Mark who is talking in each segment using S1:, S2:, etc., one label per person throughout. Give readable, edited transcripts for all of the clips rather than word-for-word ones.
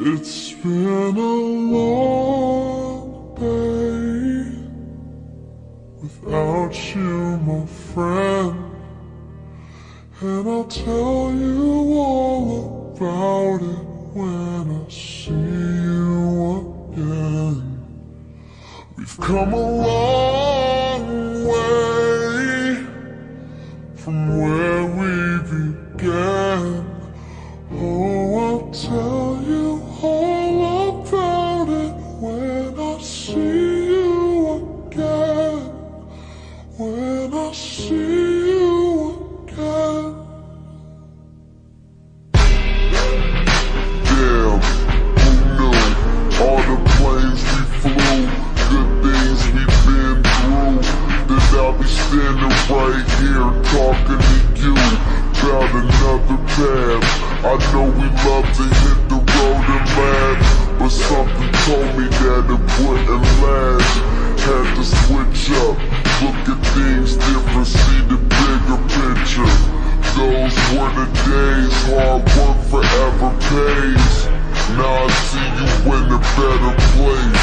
S1: It's been a long day without you, my friend, and I'll tell you all about it when I see you again. We've come a long way from where we began. Oh, I'll tell you all about it when I see you again. When I see you again. Damn, who knew? All the planes we flew, good things we've been through, that I'll be standing right here talking to you about another path. I know we love to hit the road and laugh, but something told me that it wouldn't last. Had to switch up, look at things different, see the bigger picture. Those were the days, hard work forever pays. Now I see you in a better place.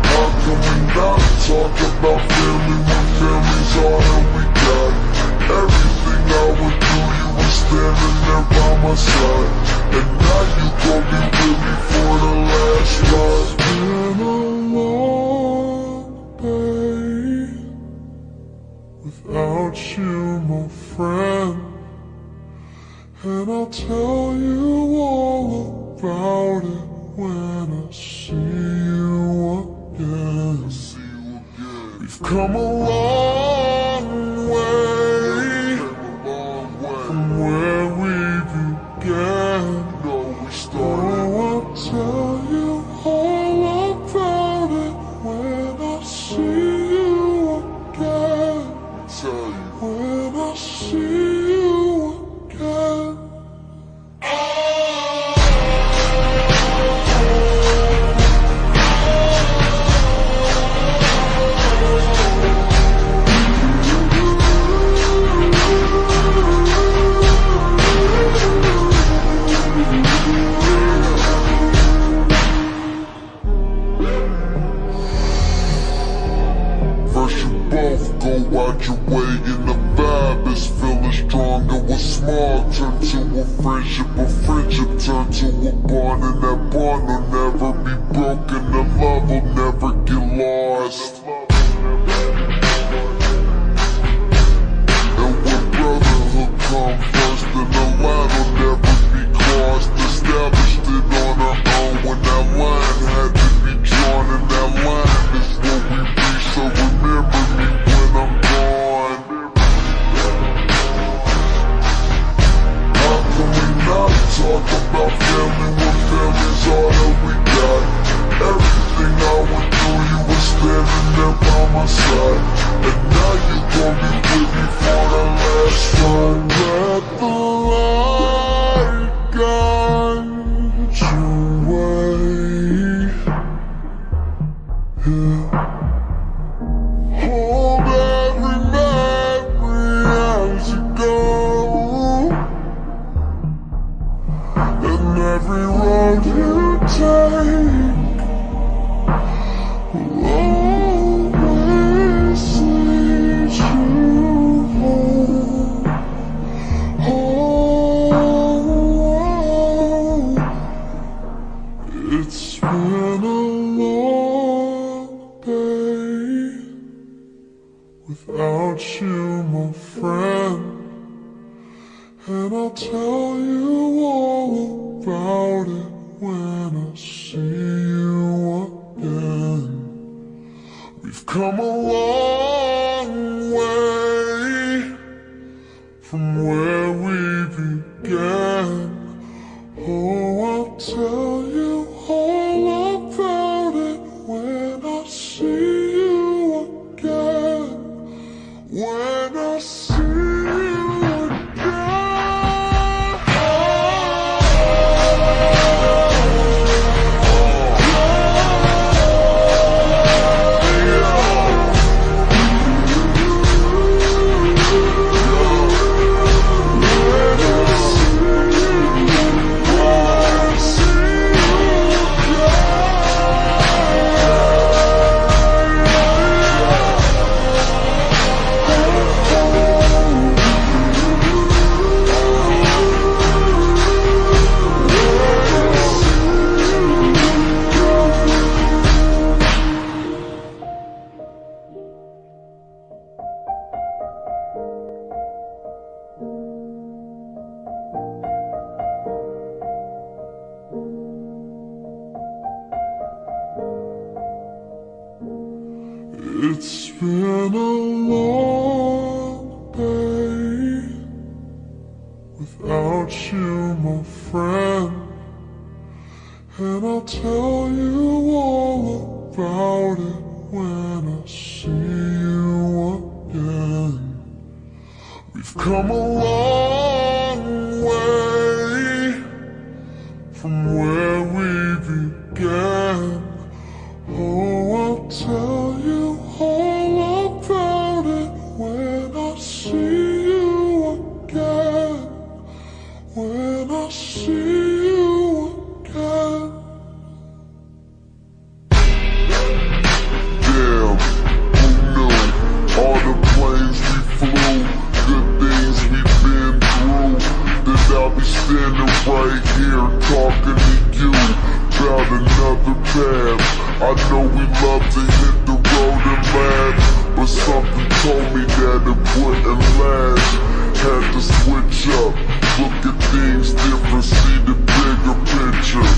S1: How can we not talk about family when family's all that we got? Everything I would do, you were standing there by my side, and now you gon' be with me for the last ride. It's been a long day without you, my friend, and I'll tell you all about it when I see you again. We've come a long way from where we began. Oh, I'll tell you all about it when I see you again. When I see you again. Both go out your way and the vibe is feeling stronger. What's small turn to a friendship turn to a bond, and that bond will never be broken, the love will never get lost. And when brotherhood come first, then the line will never be crossed. Established it on our own when that line had to be drawn, and that line is what we reach, so remember me when I'm gone. How can we not talk about family when family's all that we got? Everything I would do, you were standing there by my side, and now you gon' be with me for the last time. Let the light guide your way. Yeah. Hold every memory as you go, and every road you take will always lead you home. Oh, it's been a long day without you, my friend, and I'll tell you all about it when I see you again. We've come a long way from where we began. Oh, I'll tell you all about it when I see you again. When I see you again. When I see been a long day without you, my friend, and I'll tell you all about it when I see you again. We've come a long way from where we began. Oh, I'll tell you all about it when I see you again. When I see you again. Damn, who knew? All the planes we flew, good things we've been through, that I'll be standing right here talking to you about another path. I know we love to hit the road and laugh, but something told me that it wouldn't last. Had to switch up, look at things different, see the bigger picture.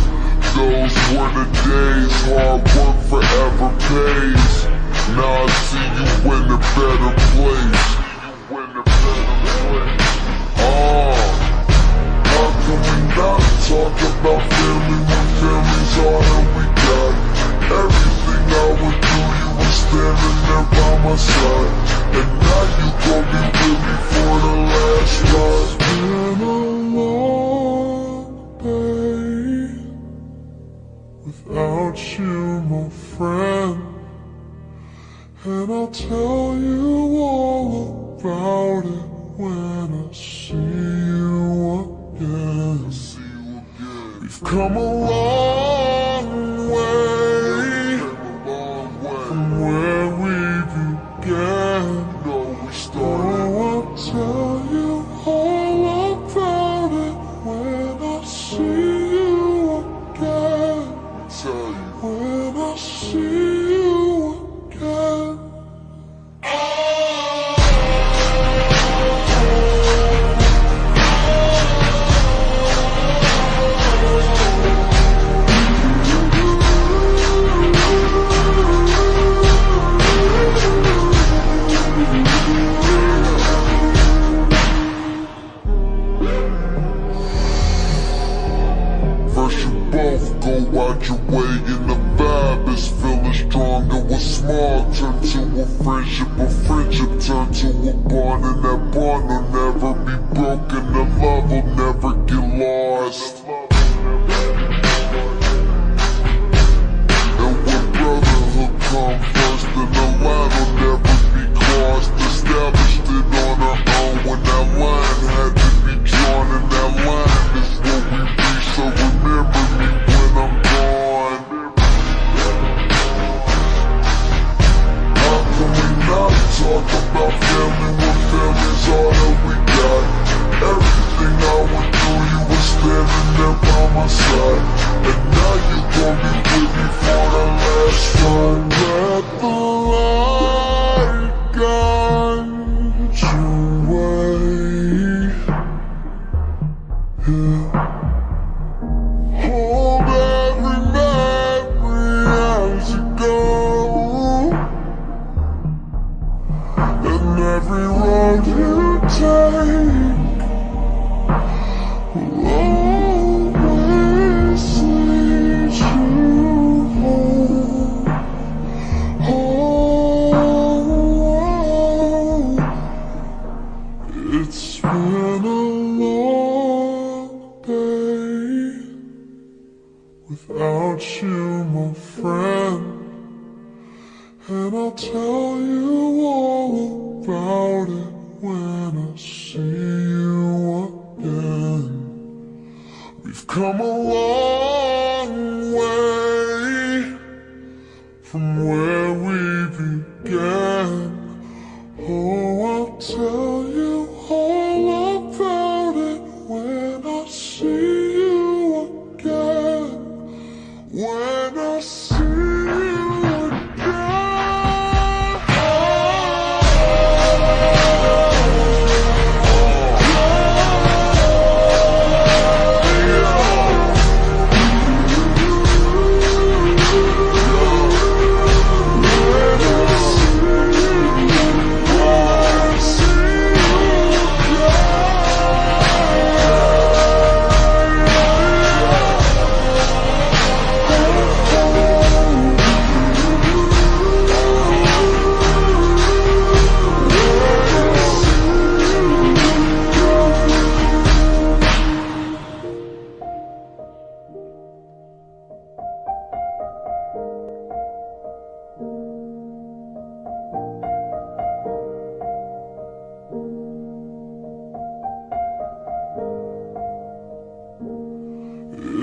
S1: Those were the days, hard work forever pays. Now I see you in a better place. How can we not talk about family when family's all that we got? Everything I would do, you were standing there by my side, and now you gon' be with me for the last ride. It's been a long day without you, my friend, and I'll tell you all about it when I see you again. We've come a long way from where we began. Oh, I'll tell you all about it when I see you again. When I see you again. Go out your way and the vibe is feeling stronger. What's small turn to a friendship turn to a bond, and that bond will never be broken. The love will never get lost. And when brotherhood come first, then the line will never be crossed. Established it on our own when that line had to be drawn, and that line is what we reach. So remember me when I'm gone. How can we not talk about family when family's all that we got? Everything I would do, you were standing there by my side, and now you gon' be with me for the last time. Let the light guide your way. Yeah. Hold every memory as you go, and every road you take will always lead you home. Oh, it's been a long day without you, my friend, and I'll tell you all about it when I see you again. We've come a long way from where we began. Oh, I'll tell you all about it when I see you again. When I see you again.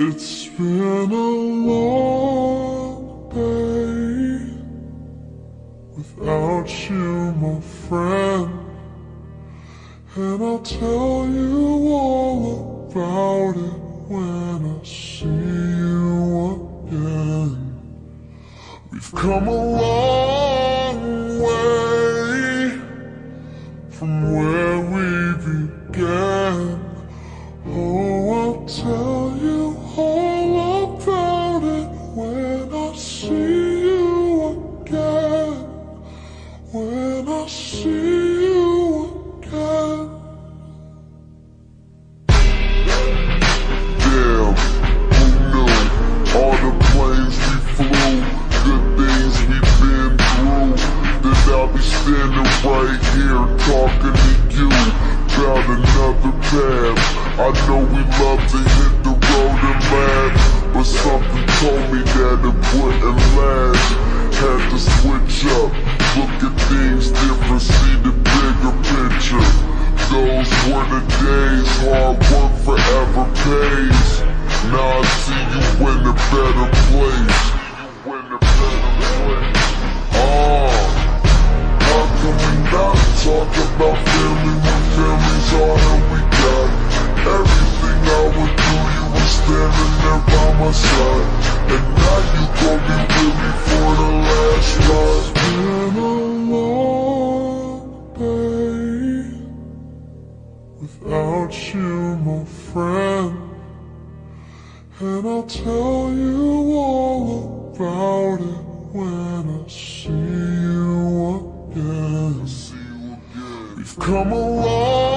S1: It's been a long day without you, my friend, and I'll tell you all about it when I see you again. We've come a long way from where we began. Oh, I'll tell you all about it when I see you again. When I see you again. Damn, who knew? All the planes we flew, good things we've been through, then I'll be standing right here talking to you about another path. I know we love to hit the road and laugh, but something told me that it wouldn't last. Had to switch up, look at things different, see the bigger picture. Those were the days, hard work forever pays. Now I see you in a better place. How can we not talk about family when family's all that we got? Everything I would do, you were standing there by my side, and now you gon' be with me for the last ride. It's been a long day without you, my friend, and I'll tell you all about it when I see you again. We've come a long